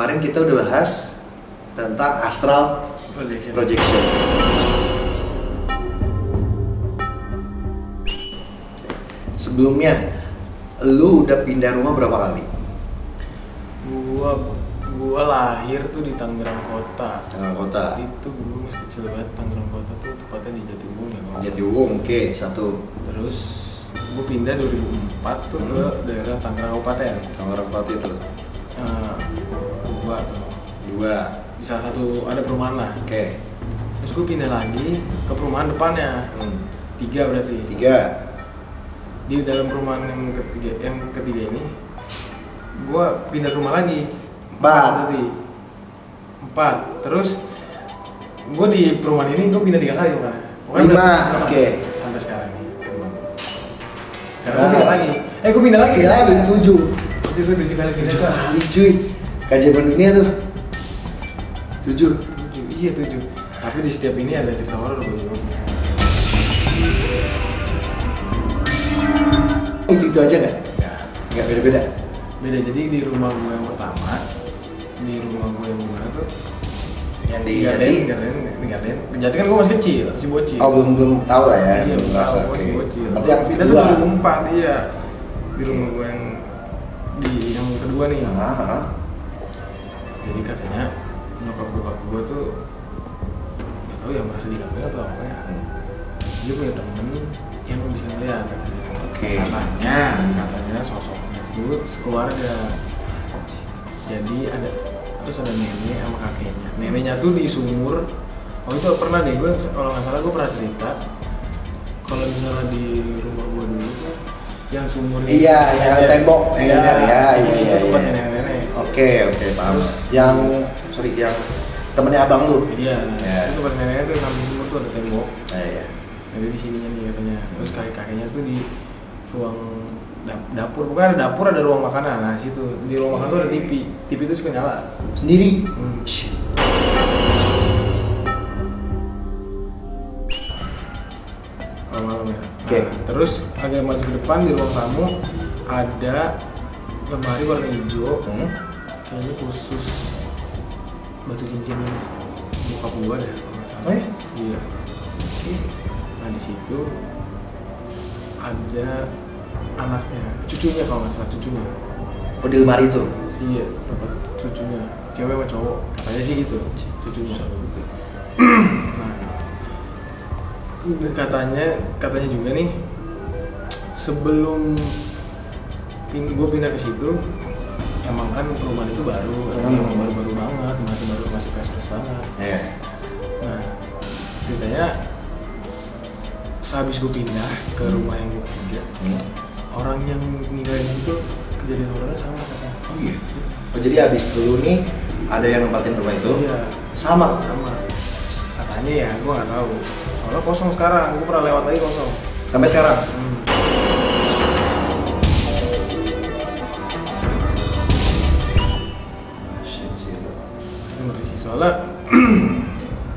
kemarin kita udah bahas tentang astral projection. Sebelumnya, lu udah pindah rumah berapa kali? Gua lahir tuh di Tangerang Kota. Tangerang Kota. Itu gua masih kecil banget. Tangerang Kota tuh tepatnya di Jatiwung ya. Jatiwung, oke, satu. Terus gua pindah 2004 tuh ke daerah Tangerang Kabupaten. Tangerang Kota itu. Dua. Di salah satu ada perumahan lah. Oke. Terus gua pindah lagi ke perumahan depannya. 3 berarti. 3. Di dalam perumahan yang ketiga ini gua pindah rumah lagi. 4 berarti 4. Terus gue di perumahan ini gue pindah 3 kali bukan? 5, oke. Sampai sekarang nih. Karena gue pindah lagi. Gue pindah lagi. 7. 7 kali. 7 kali cuy. Keajaiban dunia tuh. 7. Iya 7. Tapi di setiap ini ada cerita horor gue juga. Itu aja nggak? Nggak beda-beda. Beda. Jadi di rumah gue yang pertama, di rumah gue yang mana tuh? Yang di Garden. Jati kan gue masih kecil, masih bocil. Oh belum tahu lah ya. Iya, belum merasa. Oke. masih bocil. Berarti yang pindah tuh 2004 iya. Di rumah gue yang kedua nih. Jadi katanya nyokap bokap gue tuh nggak tahu ya merasa digangguin atau apa ya. Dia punya temen yang bisa melihat katanya. Katanya sosoknya tuh sekeluarga. Jadi terus ada nenek sama kakeknya. Neneknya tuh di sumur. Oh itu pernah deh gue kalau nggak salah gue pernah cerita. Kalau misalnya di rumah gue dulu tuh yang sumur iya, yang ada tembok, iya. Tempat nenek-nenek. Oke, paham. Terus yang temennya abang lu. Iya. Ya. Itu tempat neneknya tuh samping sumur tuh ada tembok. Iya. Jadi di sininya nih katanya. Terus kakek-kakeknya tuh di ruang dapur. Pokoknya ada dapur, ada ruang makanan. Nah, situ di ruang makan tuh ada TV. TV itu suka nyala Sendiri. Shit. Malam ya. Oke. Terus agak maju ke depan di ruang tamu ada lemari warna hijau. Kayaknya khusus batu cincin bokap gua deh kalau nggak salah. Oh ya? Iya. Oke. Nah di situ ada anaknya, cucunya kalau nggak salah cucunya. Oh di lemari itu? Iya, tempat cucunya, cewek sama cowok, katanya sih gitu, cucunya. Nah, katanya juga nih, sebelum gue pindah ke situ, emang kan perumahan itu baru, emang baru banget, masih fresh banget. Iya. Nah, ceritanya sehabis gue pindah ke rumah yang gue kerja, orang yang ninggalin itu kejadian horornya sama katanya. Oh iya. Oh jadi abis dulu nih ada yang nempatin rumah itu? Iya. Sama. Katanya ya, gue nggak tahu. Soalnya kosong sekarang, gue pernah lewat lagi kosong. Sampai sekarang? Shit sih lo. Itu ngeri sih soalnya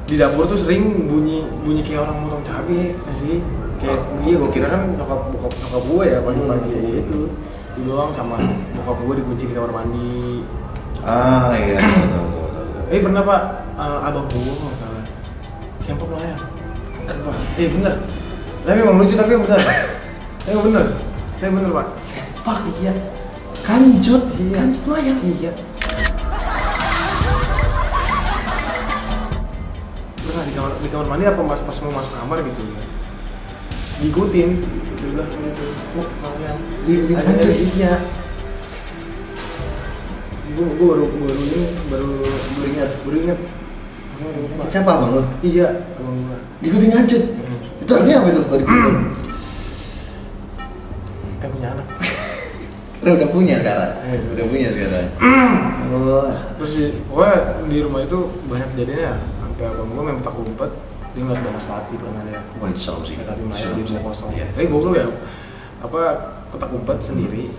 di dapur tuh sering bunyi kayak orang motong cabai, nggak sih? Kayak gue kira kan bokap gue ya pagi-pagi itu doang sama bokap gue dikunci di kamar mandi. Ah iya, tahu. Pernah pak, abang gue nggak salah, siapa pelayan? Pak, bener. Tapi emang lucu tapi bener. Tapi bener pak. Sepak iya. Kanjut pelayan. Iya. Pernah di kamar mandi apa pas mau masuk kamar gitu ya? Diikutin, dia bilang gitu. Oh, pelayan. Diikutin kanjut. Iya. Gue baru ingat. Siapa abang lo? Iya, abang gue. Diikutin kanjut. Itu artinya apa itu kalau diikutin? Kayak punya anak. Udah punya sekarang. Oh. Terus pokoknya di rumah itu banyak kejadiannya. Sampai abang gue main petak umpet, dia ngeliat Banas Pati pernah dia. Wah itu serem sih. Tadi main di rumah kosong. Iya. Goblok ya. Petak umpet sendiri.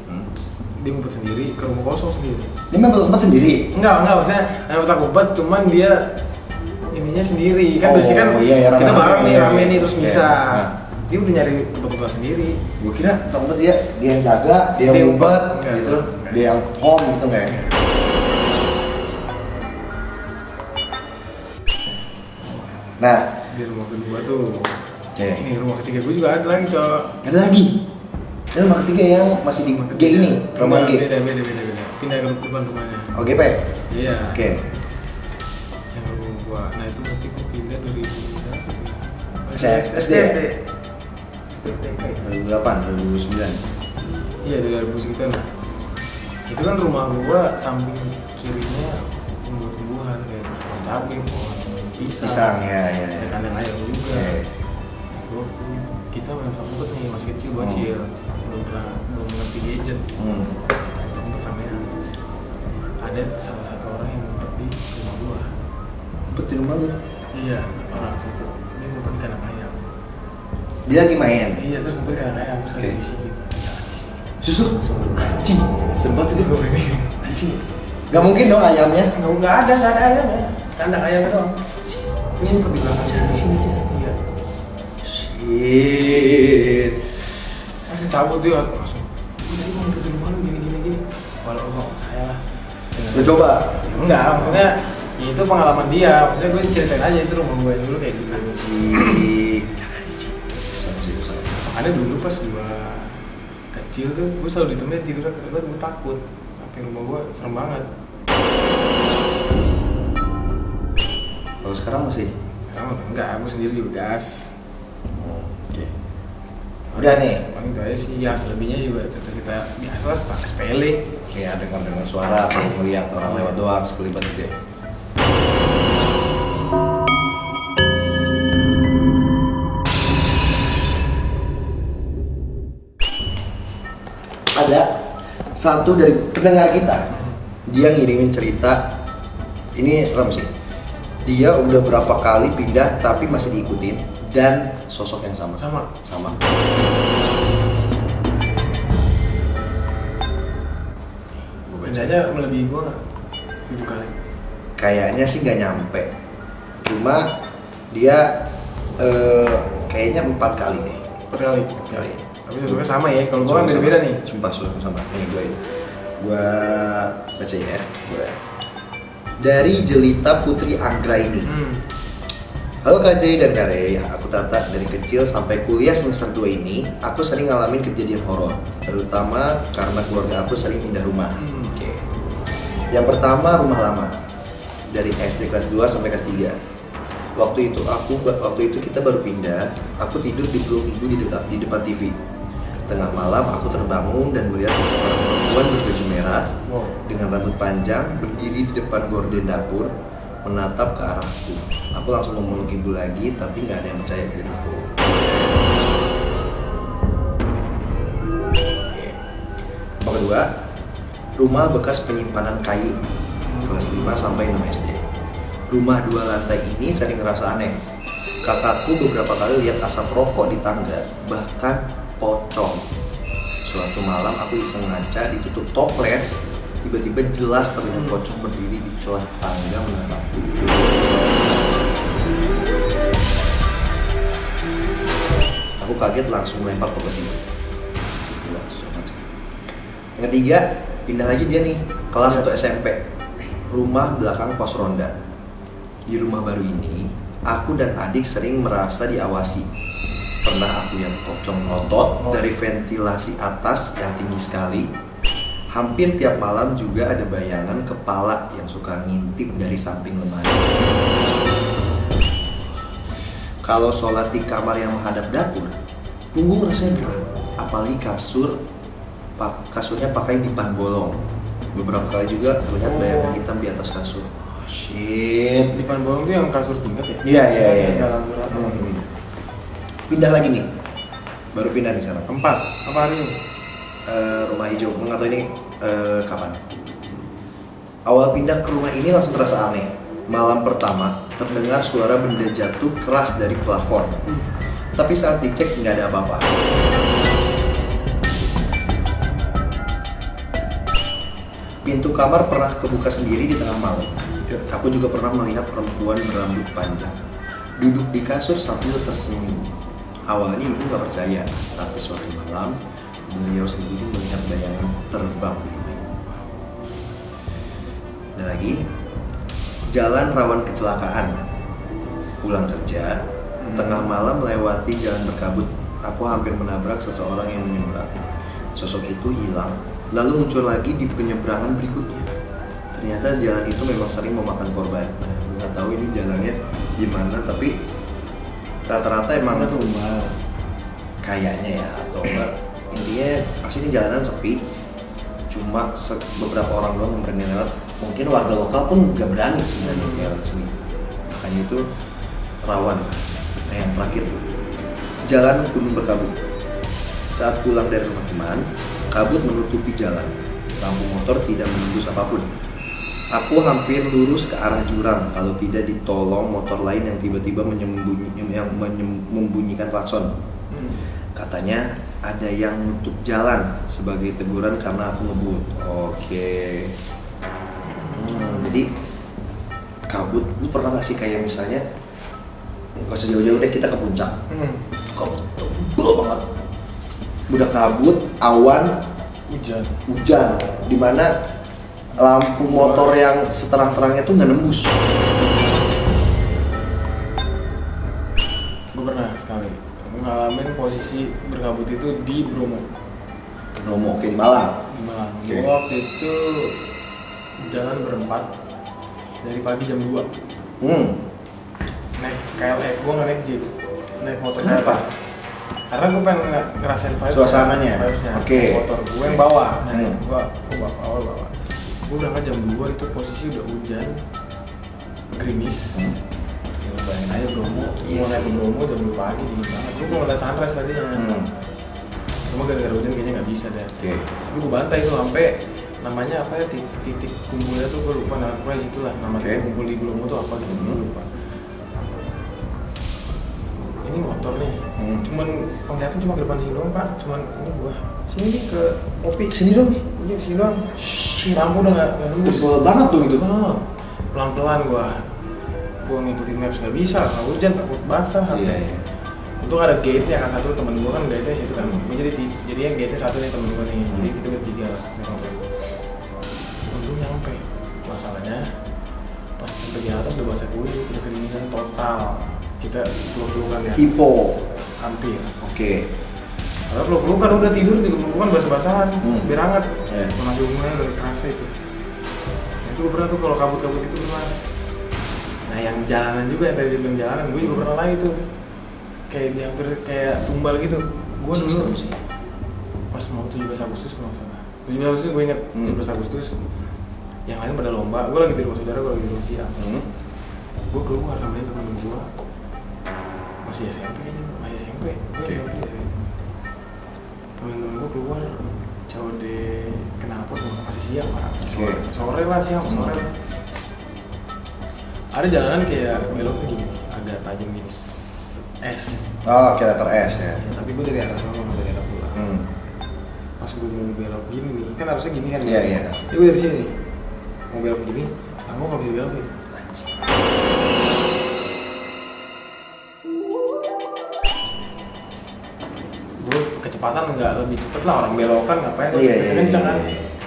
Dia ngumpet sendiri ke rumah kosong sendiri. Dia main petak umpet sendiri? Enggak maksudnya main petak umpet cuman dia ininya sendiri kan biasanya kan iya, kita bareng nih rame nih terus iya. bisa. Dia udah nyari tempat sendiri. Gue kira petak umpet dia yang jaga, dia yang ngumpet gitu, dia yang home gitu nggak ya? Nah, Di rumah kedua tuh. oke. Nih rumah ketiga gue juga ada lagi cowok. Ada lagi. Ini rumah ketiga yang masih di G ini, perumahan G. Beda. Pindah ke depan rumahnya. Oh, GP. Iya. Oke. Yang rumah gua. Nah itu berarti gua pindah dari SD. STTK. 2008, 2009. Iya dari 2000 sekitar lah. Itu kan rumah gua samping kirinya tumbuh-tumbuhan kayak pohon cabai, pohon pisang. Ya. Ada kandang ayam juga. Oke. Gua waktu itu kita main rumput nih masih kecil bocil. Belum ngerti gadget. Rumput ramean. Ada salah satu orang yang ngumpet di rumah gua. Ngumpet di rumah lu? Iya, orang situ. Dia ngumpet di kandang ayam. Dia lagi main. Iya, terus ngumpet di kandang ayam terus Oke. ada bisikin. Susu? Anjing. Sempat itu Gua ini. anjing. Gak mungkin dong ayamnya. Nggak ada ayam ya. Kandang ayam doang. Ini ngumpet di belakang Di sini. Iya. Shit. Langsung cabut dia langsung. Gue tadi mau ngumpet di rumah lu gini. Walau kok saya lah. Lu coba. Ya, enggak, maksudnya ya itu pengalaman dia. Maksudnya gue ceritain aja itu rumah gue dulu kayak gitu. Anjing. Jangan di sini. Susah. Makanya dulu pas gue kecil tuh gue selalu ditemenin tidur karena gue takut. Sampai rumah gue serem banget. Kalau sekarang masih. Sekarang enggak, gue sendiri juga gas. Oke. Udah nih. Paling itu aja sih, ya selebihnya juga cerita-cerita biasa lah, sepele. Kayak dengar suara atau melihat orang lewat doang sekelibat gitu ya. Ada satu dari pendengar kita, dia ngirimin cerita. Ini serem sih. Dia udah berapa kali pindah tapi masih diikutin dan sosok yang sama. Sama. Gua baca. Bacanya melebihi gue nggak? 7 kali. Kayaknya sih nggak nyampe. Cuma dia kayaknya 4 kali deh. 4 kali. Kali. Tapi sosoknya sama ya, kalau gue kan beda-beda nih. Sumpah sama. Nih gue bacain ya. Dari Jelita Putri Anggraini. Halo Kak Jay dan Kak Rey, aku Tata. Dari kecil sampai kuliah semester 2 ini, aku sering ngalamin kejadian horor, terutama karena keluarga aku sering pindah rumah. Oke. Yang pertama, rumah lama. Dari SD kelas 2 sampai kelas 3. Waktu itu kita baru pindah, aku tidur di peluk ibu di depan TV. Tengah malam aku terbangun dan melihat seseorang perempuan berbaju merah dengan rambut panjang berdiri di depan gorden dapur menatap ke arahku. Aku langsung memeluk ibu lagi, tapi nggak ada yang percaya ceritaku. Yang kedua, rumah bekas penyimpanan kayu kelas 5 sampai 6 SD. Rumah 2 lantai ini sering ngerasa aneh. Kakakku beberapa kali lihat asap rokok di tangga, bahkan pocong. Suatu malam aku iseng ngaca ditutup toples, tiba-tiba jelas terlihat pocong berdiri di celah tangga menatapku. Aku kaget langsung lempar toples itu. Yang ketiga, pindah lagi dia nih, kelas 1 SMP. Rumah belakang pos ronda. Di rumah baru ini, aku dan adik sering merasa diawasi. Pernah aku lihat pocong ngotot dari ventilasi atas yang tinggi sekali. Hampir tiap malam juga ada bayangan kepala yang suka ngintip dari samping lemari. Kalau sholat di kamar yang menghadap dapur, punggung rasanya berat. Apalagi kasurnya pakai dipan bolong. Beberapa kali juga terlihat bayangan hitam di atas kasur. Shit. Dipan bolong itu yang kasur tingkat ya? Iya. Dalam rasa. Pindah lagi nih. Baru pindah nih sekarang. 4. Apa hari ini? Rumah hijau, nggak tahu ini kapan. Awal pindah ke rumah ini langsung terasa aneh. Malam pertama terdengar suara benda jatuh keras dari plafon. Tapi saat dicek nggak ada apa-apa. Pintu kamar pernah kebuka sendiri di tengah malam. Aku juga pernah melihat perempuan berambut panjang duduk di kasur sambil tersenyum. Awalnya ibu nggak percaya, tapi suatu malam beliau sendiri melihat bayangan terbang di rumah ibu. Ada lagi, jalan rawan kecelakaan. pulang kerja, tengah malam melewati jalan berkabut, aku hampir menabrak seseorang yang menyeberang. Sosok itu hilang, lalu muncul lagi di penyeberangan berikutnya. Ternyata jalan itu memang sering memakan korban. Nah, gue nggak tahu ini jalannya gimana, tapi rata-rata emang tumbal. Kayaknya ya, atau enggak intinya pasti ini jalanan sepi, cuma beberapa orang doang yang berani lewat. Mungkin warga lokal pun nggak berani sebenarnya lewat sini, makanya itu rawan. Nah yang terakhir, jalan gunung berkabut. Saat pulang dari rumah teman, kabut menutupi jalan, lampu motor tidak menembus apapun. Aku hampir lurus ke arah jurang kalau tidak ditolong motor lain yang tiba-tiba membunyikan klakson. Katanya ada yang nutup jalan sebagai teguran karena aku ngebut. Oke. Jadi kabut, lu pernah gak sih kayak misalnya gak usah jauh-jauh deh, kita ke puncak. Kabut tebel banget. Udah kabut, awan, hujan. Dimana lampu motor yang seterang-terangnya tuh nggak nembus. Gue pernah sekali ngalamin posisi berkabut itu di Bromo. Oke, di Malang. Gue waktu itu jalan berempat dari pagi jam 2. Naik KLX, gue nggak naik jeep, naik motor. Kenapa? Karena gue pengen ngerasain vibe Suasananya. Oke. Motor gue yang bawa. Gue bawa. Gue berangkat jam 2 itu posisi udah hujan, gerimis. Bayangin aja Bromo, mau naik ke Bromo jam 2 pagi dingin banget. Gue mau ngeliat sunrise tadinya. Cuma gara-gara hujan kayaknya nggak bisa deh. Tapi gue bantai tuh sampai namanya apa ya, titik kumpulnya tuh gue lupa, namanya situ lah. Nama titik kumpul di Bromo tuh apa gitu, gue lupa. Ini motor nih, cuman penglihatan cuma ke depan sini doang pak. Cuman ini gua sini nih ke kopi, Sini dong nih. Iya sini doang. Lampu udah nggak nembus. Tebel banget tuh itu. Pelan-pelan gua ngikutin maps nggak bisa, kalau hujan takut basah. Iya. Untung ada gate nya kan, satu temen gua kan gate nya situ kan. Gua jadi yang gate nya satu nih temen gua nih. Jadi kita bertiga lah. Untung nyampe. Masalahnya pas sampai di atas udah basah kuyup, udah kedinginan total. Kita peluk-pelukan ya. Hipo. Hampir. Oke. Kalau peluk-pelukan udah tidur di peluk-pelukan basah-basahan, biar hangat. Yeah. Pengajuannya udah kerasa itu. Nah, itu gue pernah tuh kalau kabut-kabut itu pernah. Nah yang jalanan juga, yang tadi dia bilang jalanan, gue juga pernah lagi tuh. Kayak dia hampir kayak tumbal gitu. Gue dulu sih. pas mau 17 Agustus kalau nggak salah. 17 Agustus gue inget, 17 Agustus. Yang lain pada lomba, gue lagi di rumah saudara, gue lagi di rumah siang. Gue keluar namanya temen gue. Masih SMP kayaknya, masih SMP. Temen-temen gue keluar, jauh deh, kenapa tuh masih siang pak? Sore lah, siang sore lah. Ada jalanan kayak beloknya gini, agak tajam gini, S. Oh, kayak letter S ya. Tapi gue dari arah sana, dari arah pulang. Pas gue mau belok gini nih, kan harusnya gini kan? Iya. Ini gue dari sini nih, mau belok gini, setengah gue nggak bisa belokin. Gue kecepatan nggak lebih cepet lah, orang belokan ngapain kenceng kan.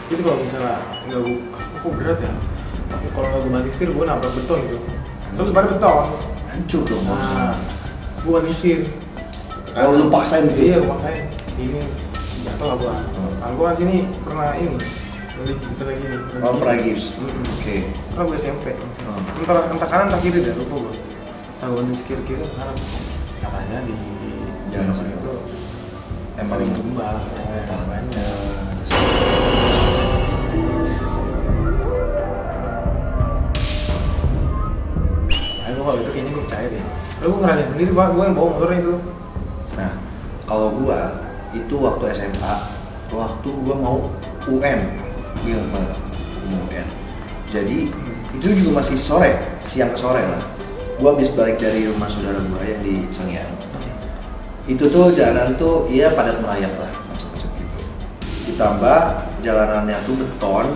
Itu kalau misalnya nggak gue kok berat ya, tapi kalau nggak gue banting setir gue nabrak beton gitu, terus pada beton Hancur dong. nah gue banting setir. Kalau lu paksain gitu. Iya gue paksain ini jatuh lah gue. Kalau gue kan sini pernah ini pernah gini. Pernah gips. Oke. Pernah gue SMP. Entah kanan entah kiri deh, lupa gue. Entah gue banting setir kiri kanan. Katanya di Jalan itu emang sering tumbal banyak. Nah, kalau itu kayaknya gue percaya deh. Lalu gue ngerasain sendiri pak, gue yang bawa motornya itu. Nah, kalau gua itu waktu SMA, waktu gua mau UN, mau UN. Jadi itu juga masih sore, siang ke sore lah. Gua habis balik dari rumah saudara gua yang di Sangiang. Itu tuh jalanan tuh iya padat merayap lah, macam-macam gitu. Ditambah jalanannya tuh beton,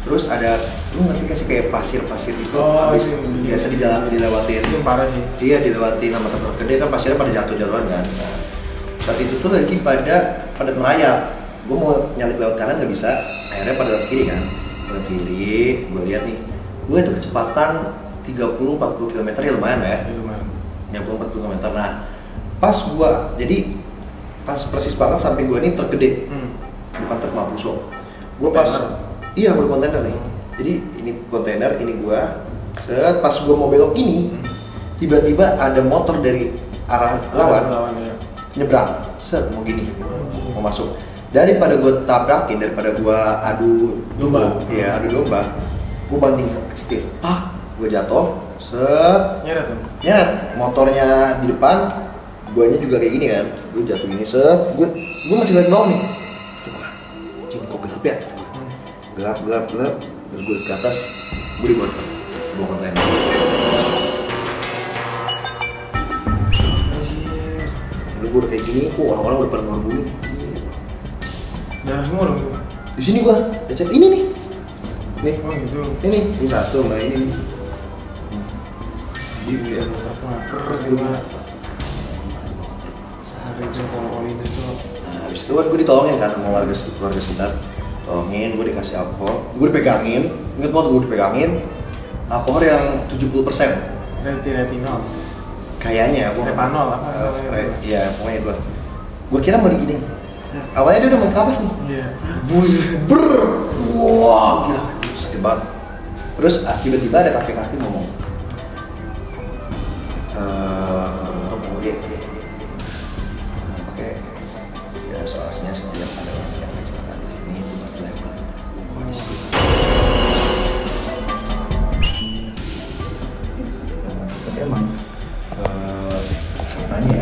terus ada lu ngerti gak sih kayak pasir-pasir gitu, habis biasa dilewatin. Itu parah sih. Iya dilewatin sama truk gede kan pasirnya pada jatuh-jatuhan kan. Nah, saat itu tuh lagi padat merayap. Gue mau nyalip lewat kanan nggak bisa, akhirnya pada lewat kiri kan. Lewat kiri, gue lihat nih, gue itu kecepatan 30-40 km ya lumayan lah ya. meter. Nah pas gua jadi pas persis banget samping gua ini truk gede, bukan truk Mapuso. Gua pas iya gua kontainer nih. Jadi ini kontainer, ini gua. Set pas gua mau belok ini, tiba-tiba ada motor dari arah lawan ya. nyebrang. Set mau gini, mau masuk. Daripada gua tabrakin, daripada gua adu Domba. Iya, adu domba. Gua banting ke setir. Pak, gua jatuh. Set Nyeret tuh. nyeret motornya di depan, guanya juga kayak gini kan, gue jatuh gini set, gue masih lihat bawah nih, coba, cing kok gelap ya, gelap, terus gue ke atas, gue di bawah kontainer. Lalu gue udah kayak gini, kok orang-orang udah pada ngorok bumi. Darah semua dong. Di sini gue, ini nih, Oh gitu. ini satu, nah ini nih. Iya, cuma sehari itu kalau itu tuh. Nah, habis itu kan gue ditolongin kan sama warga sekitar, tolongin, gue dikasih alkohol, gue dipegangin, inget banget gue dipegangin, alkohol yang 70%. Retinol. Kayaknya gue Repanol apa? iya pokoknya gue kira mau digini. Awalnya dia udah main kapas nih. Iya. Wah gila, sakit banget. Terus tiba-tiba ada kakek-kakek ngomong, dia pakai ya soalnya setiap ada orang yang kecelakaan di sini itu pasti level. Tapi emang katanya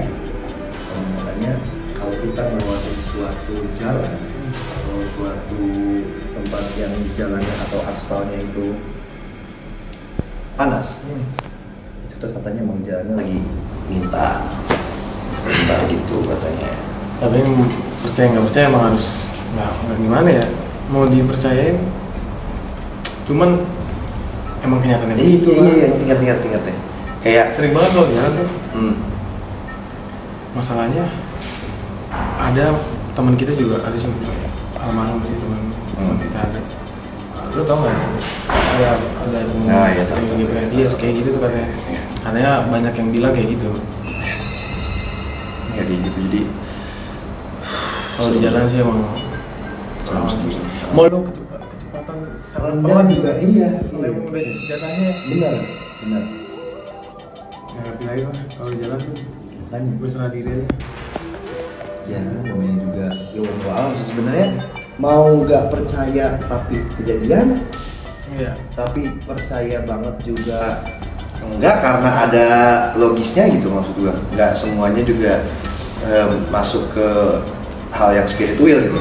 kalau kita melewati suatu jalan atau suatu tempat yang jalannya atau aspalnya itu panas, itu tuh katanya mau jalannya lagi minta gitu katanya. Tapi yang percaya nggak percaya emang harus nggak gimana ya, mau dipercayain. Cuman emang kenyataannya begitu. Iya, tingkat deh. Kayak Sering banget kalau jalan tuh. hmm, Masalahnya ada teman kita juga ada sih, almarhum sih teman kita ada. Lu tau nggak? Ada teman Nah, iya, yang lagi pengen dia kayak gitu tuh katanya. Katanya banyak yang bilang kayak gitu. ya kayak gitu jadi Kalau di jalan sih emang serem. mau lu kecepatan Rendah juga, iya. Kalau emang udah jatahnya benar. nggak ngerti lagi lah kalau di jalan tuh Kan berserah diri aja. ya namanya juga ilmu alam sih sebenarnya, mau nggak percaya tapi kejadian, Iya. tapi percaya banget juga enggak karena ada logisnya gitu, maksud gua nggak semuanya juga masuk ke hal yang spiritual gitu.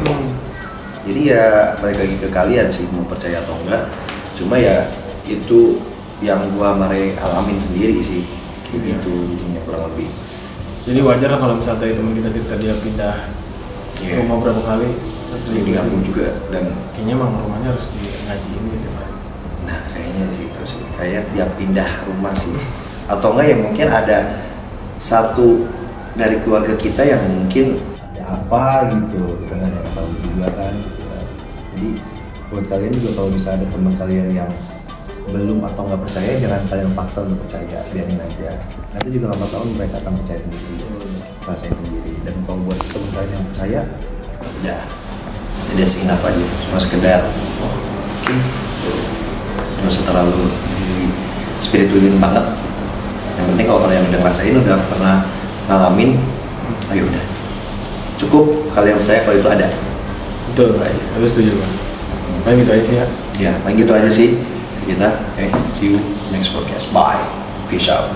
Jadi ya balik lagi ke kalian sih mau percaya atau enggak, cuma ya itu yang gua mare alamin sendiri sih kayak gitu jadinya kurang lebih. Jadi wajar lah kalau misalnya tadi teman kita cerita dia pindah Iya. rumah berapa kali terus Jadi diganggu juga dan kayaknya emang rumahnya harus di ngajiin gitu kan. nah kayaknya sih itu sih kayak tiap pindah rumah sih, atau enggak ya mungkin ada satu dari keluarga kita yang mungkin ada apa gitu, kita nggak ada yang tahu juga kan gitu kan. Jadi buat kalian juga kalau bisa ada teman kalian yang belum atau nggak percaya, jangan kalian paksa untuk percaya, biarin aja, nanti juga lama tahun mereka akan percaya sendiri, rasain sendiri. Dan kalau buat teman kalian yang percaya, udah jadi enough aja, cuma sekedar oke, nggak usah terlalu di spiritualin banget. Yang penting kalau kalian udah ngerasain, udah pernah ngalamin, ayo udah cukup kalian percaya kalau itu ada. Betul, aku setuju kan. Paling gitu aja sih ya. Ya paling gitu aja sih kita. See you next podcast, bye, peace out.